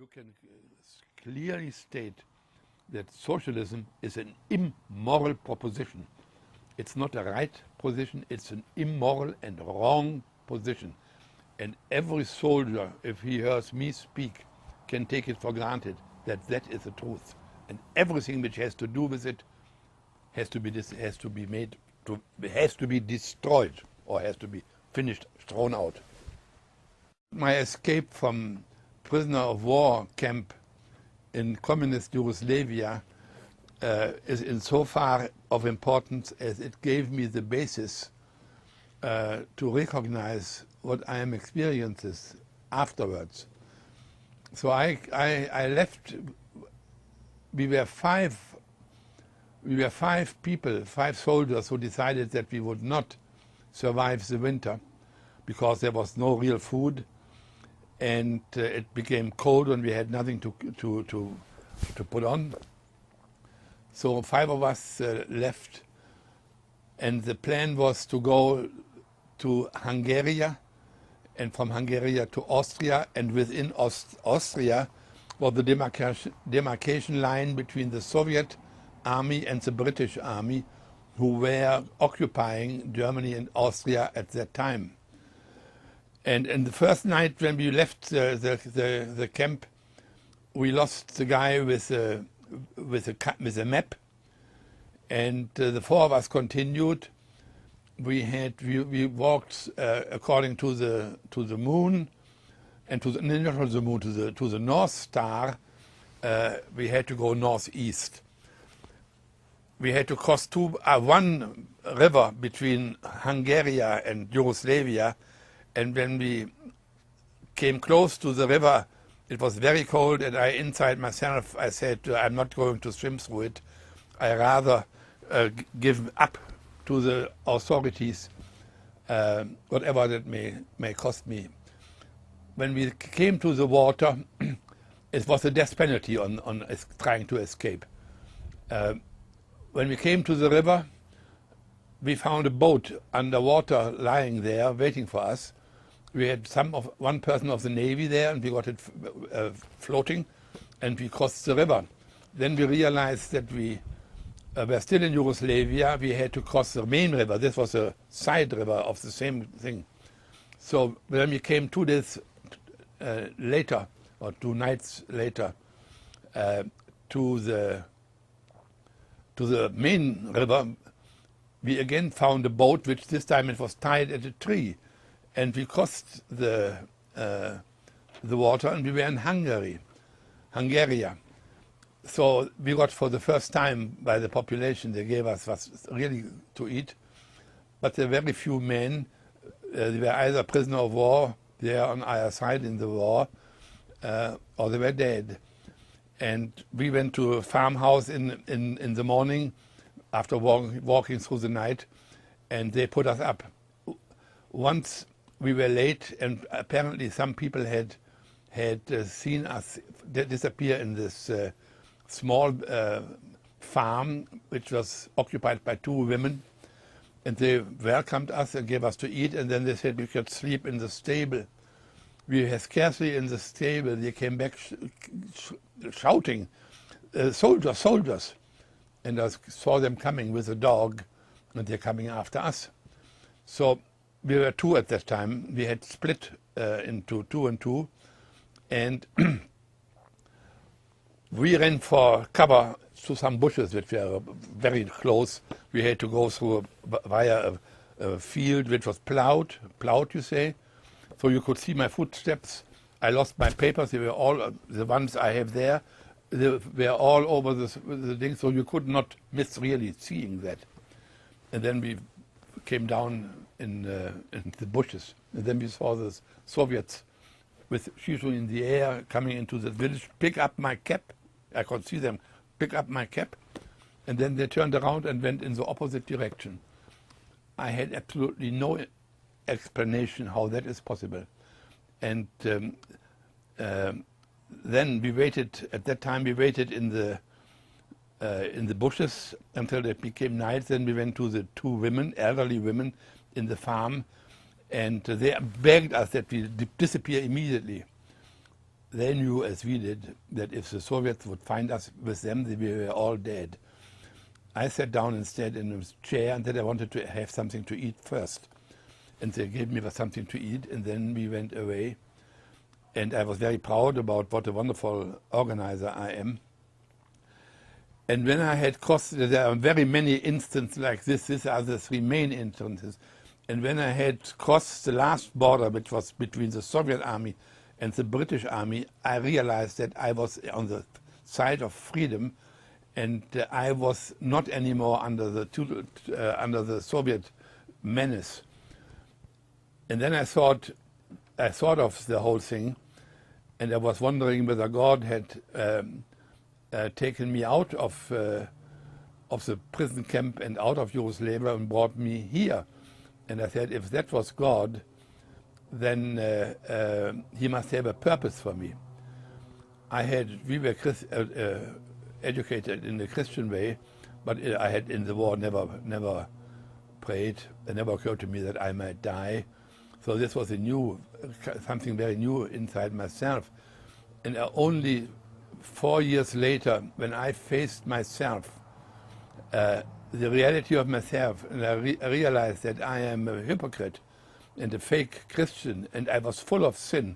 you can clearly state that socialism is an immoral proposition. It's not a right position, it's an immoral and wrong position. And every soldier, if he hears me speak, can take it for granted that that is the truth. And everything which has to do with it has to be destroyed or has to be finished, thrown out. My escape from prisoner of war camp in communist Yugoslavia is insofar of importance as it gave me the basis to recognize what I am experiencing afterwards. So I left. We were five people, 5 soldiers who decided that we would not survive the winter because there was no real food, and it became cold and we had nothing to put on. So 5 of us left, and the plan was to go to Hungary, and from Hungary to Austria, and within Austria was the demarcation line between the Soviet army and the British army, who were occupying Germany and Austria at that time. And the first night when we left the camp, we lost the guy with a map, and the 4 of us continued. We walked according to the moon, and to the North Star. We had to go northeast. We had to cross one river between Hungary and Yugoslavia, and when we came close to the river, it was very cold, and inside myself I said, I'm not going to swim through it. I rather give up to the authorities, whatever that may cost me. When we came to the water, it was a death penalty on trying to escape. When we came to the river, we found a boat underwater lying there waiting for us. We had one person of the Navy there, and we got it floating, and we crossed the river. Then we realized that we were still in Yugoslavia. We had to cross the main river. This was a side river of the same thing. So when we came 2 days later, or 2 nights later, to the main river, we again found a boat, which this time it was tied at a tree, and we crossed the water, and we were in Hungary. So we got, for the first time by the population, they gave us really to eat, but there were very few men. They were either prisoner of war there on either side in the war, or they were dead. And we went to a farmhouse in the morning after walking through the night, and they put us up. Once we were late, and apparently some people had seen us disappear in this small farm, which was occupied by 2 women, and they welcomed us and gave us to eat, and then they said we could sleep in the stable. We were scarcely in the stable, they came back shouting, soldiers, soldiers. And I saw them coming with a dog, and they're coming after us. So we were 2 at that time. We had split into 2 and 2, and we ran for cover to some bushes which were very close. We had to go through via a field which was plowed you say, so you could see my footsteps. I lost my papers. They were all the ones I have there. They were all over the thing, so you could not miss really seeing that. And then we came down in the bushes, and then we saw the Soviets with Shishu in the air coming into the village, pick up my cap. I could see them pick up my cap, and then they turned around and went in the opposite direction. I had absolutely no explanation how that is possible. And then we waited. At that time, we waited in the bushes until it became night. Then we went to the 2 women, elderly women, in the farm, and they begged us that we disappear immediately. they knew, as we did, that if the Soviets would find us with them, we were all dead. I sat down instead in a chair and said I wanted to have something to eat first. And they gave me something to eat, and then we went away. And I was very proud about what a wonderful organizer I am. And when I had crossed, there are very many instances like this. These are the three main instances. And when I had crossed the last border, which was between the Soviet army and the British army, I realized that I was on the side of freedom, and I was not anymore under the Soviet menace. And then I thought of the whole thing, and I was wondering whether God had taken me out of the prison camp and out of Yugoslavia and brought me here. And I said, if that was God, then he must have a purpose for me. We were educated in the Christian way, but I had in the war never prayed. It never occurred to me that I might die. So this was something very new inside myself. And only 4 years later, when I faced myself, the reality of myself, and I realized that I am a hypocrite and a fake Christian, and I was full of sin,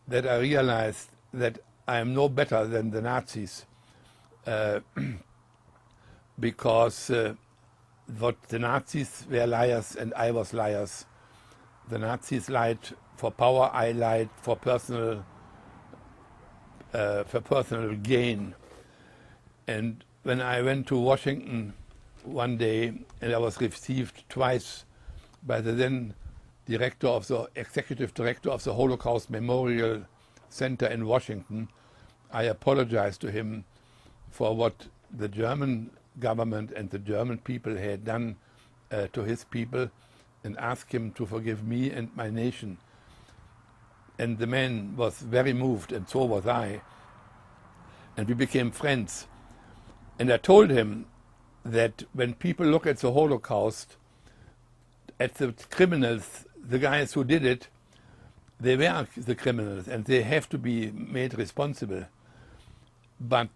that I realized that I am no better than the Nazis, because what the Nazis were liars and I was liars. The Nazis lied for power, I lied for personal gain. And when I went to Washington one day, and I was received twice by the then executive director of the Holocaust Memorial Center in Washington, I apologized to him for what the German government and the German people had done to his people, and asked him to forgive me and my nation. And the man was very moved, and so was I. And we became friends. And I told him that when people look at the Holocaust, at the criminals, the guys who did it, they were the criminals, and they have to be made responsible. But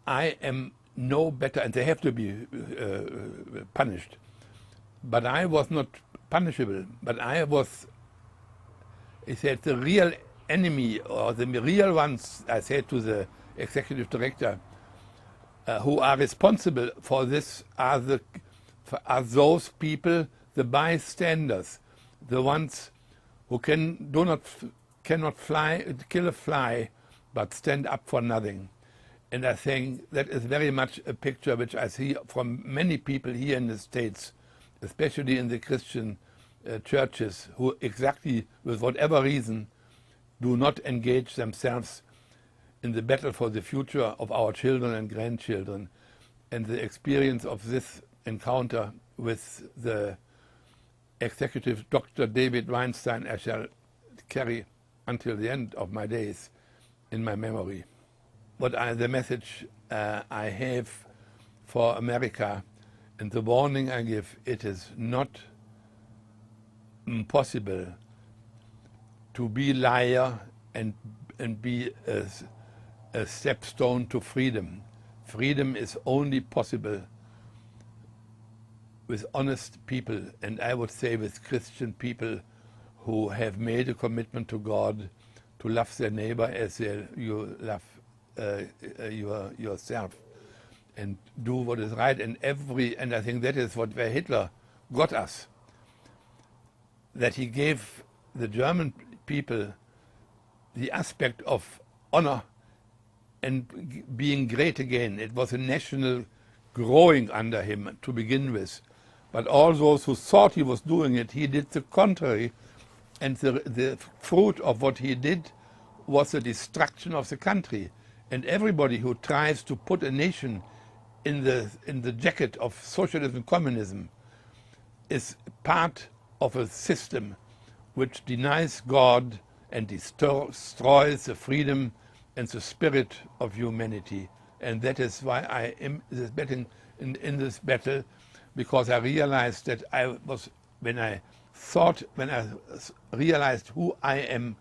I am no better, and they have to be punished. But I was not punishable, but I was, he said, the real enemy, or the real ones, I said to the executive director, who are responsible for this are those people, the bystanders, the ones who cannot kill a fly, but stand up for nothing. And I think that is very much a picture which I see from many people here in the States, especially in the Christian churches, who exactly, with whatever reason, do not engage themselves in the battle for the future of our children and grandchildren. And the experience of this encounter with the executive Dr. David Weinstein I shall carry until the end of my days in my memory. The message I have for America, and the warning I give, it is not possible to be liar and be a stepstone to freedom. Freedom is only possible with honest people, and I would say with Christian people who have made a commitment to God to love their neighbor as you love yourself, and do what is right. And I think that is where Hitler got us, that he gave the German people the aspect of honor and being great again. It was a national growing under him to begin with. But all those who thought he was doing it, he did the contrary. And the fruit of what he did was the destruction of the country. And everybody who tries to put a nation in the jacket of socialism and communism is part of a system which denies God and destroys the freedom and the spirit of humanity. And that is why I am in this battle, because I realized that when I realized who I am,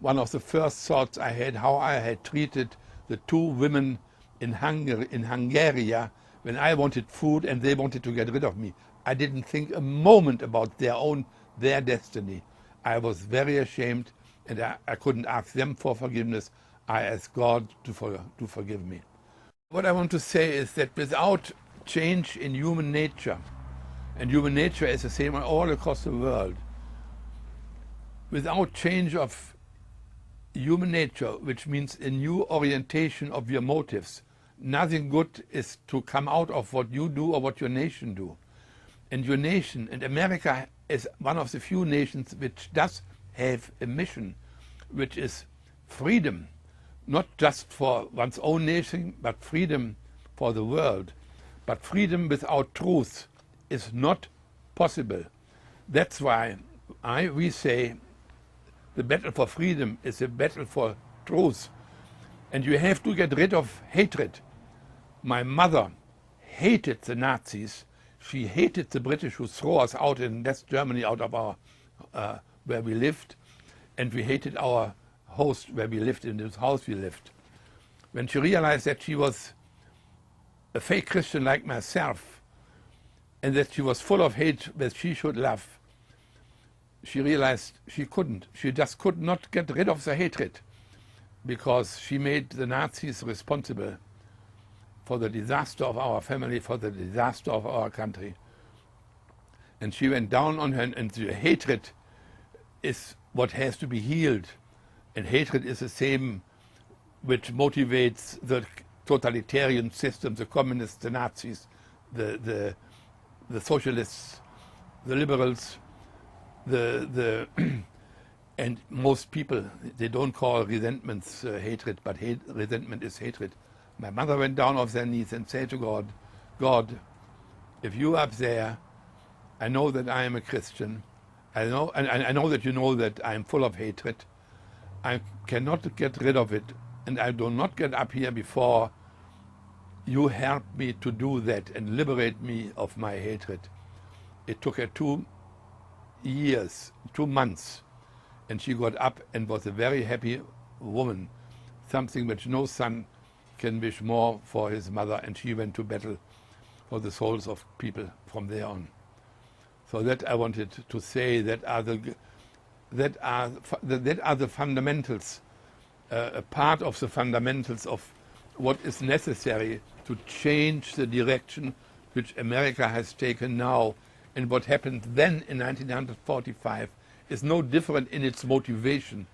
one of the first thoughts I had how I had treated the two women in Hungary when I wanted food and they wanted to get rid of me. I didn't think a moment about their destiny. I was very ashamed, and I couldn't ask them for forgiveness. I asked God to forgive me. What I want to say is that without change in human nature, and human nature is the same all across the world, without change of human nature, which means a new orientation of your motives, nothing good is to come out of what you do or what your nation do. And your nation, and America is one of the few nations which does have a mission, which is freedom, not just for one's own nation, but freedom for the world. But freedom without truth is not possible. That's why we say the battle for freedom is a battle for truth. And you have to get rid of hatred. My mother hated the Nazis. She hated the British who threw us out in West Germany out of our where we lived, and we hated our host where we lived, in this house we lived. When she realized that she was a fake Christian like myself, and that she was full of hate that she should love, she realized she couldn't. She just could not get rid of the hatred, because she made the Nazis responsible for the disaster of our family, for the disaster of our country. And she went down on her, and the hatred is what has to be healed. And hatred is the same which motivates the totalitarian system, the communists, the Nazis, the socialists, the liberals, and most people, they don't call resentments hatred, but resentment is hatred. My mother went down off their knees and said to God, God, if you up there, I know that I am a Christian. I know, and I know that you know that I am full of hatred. I cannot get rid of it, and I do not get up here before you help me to do that and liberate me of my hatred. It took her 2 years, 2 months, and she got up and was a very happy woman, something which no son can wish more for his mother, and she went to battle for the souls of people from there on. So that I wanted to say, that are the fundamentals, a part of the fundamentals of what is necessary to change the direction which America has taken now. And what happened then in 1945 is no different in its motivation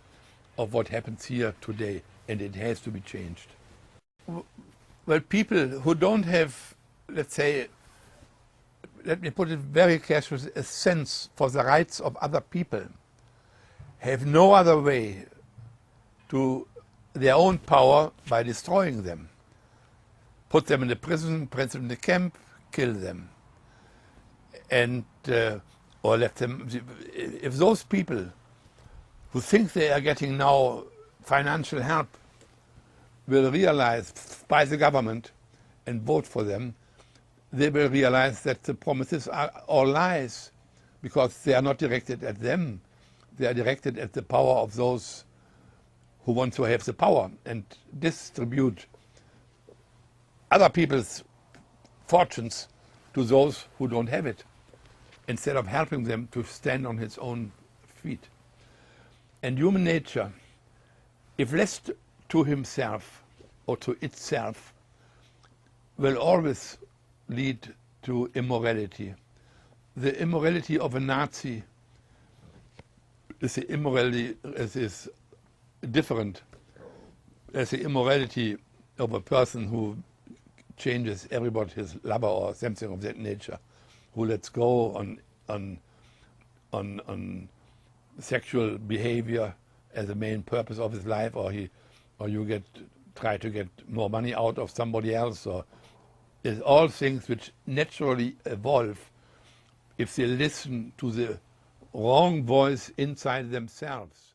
of what happens here today, and it has to be changed. Well, people who don't have, let's say, let me put it very carefully, a sense for the rights of other people, have no other way to their own power by destroying them. Put them in the prison, put them in the camp, kill them. And, or let them, if those people who think they are getting now financial help will realize by the government and vote for them, they will realize that the promises are all lies, because they are not directed at them. They are directed at the power of those who want to have the power and distribute other people's fortunes to those who don't have it, instead of helping them to stand on its own feet. And human nature, if left to himself or to itself, will always lead to immorality. The immorality of a Nazi is the immorality is different as the immorality of a person who changes everybody his lover or something of that nature, who lets go on sexual behavior as the main purpose of his life, or you try to get more money out of somebody else, or is all things which naturally evolve if they listen to the wrong voice inside themselves.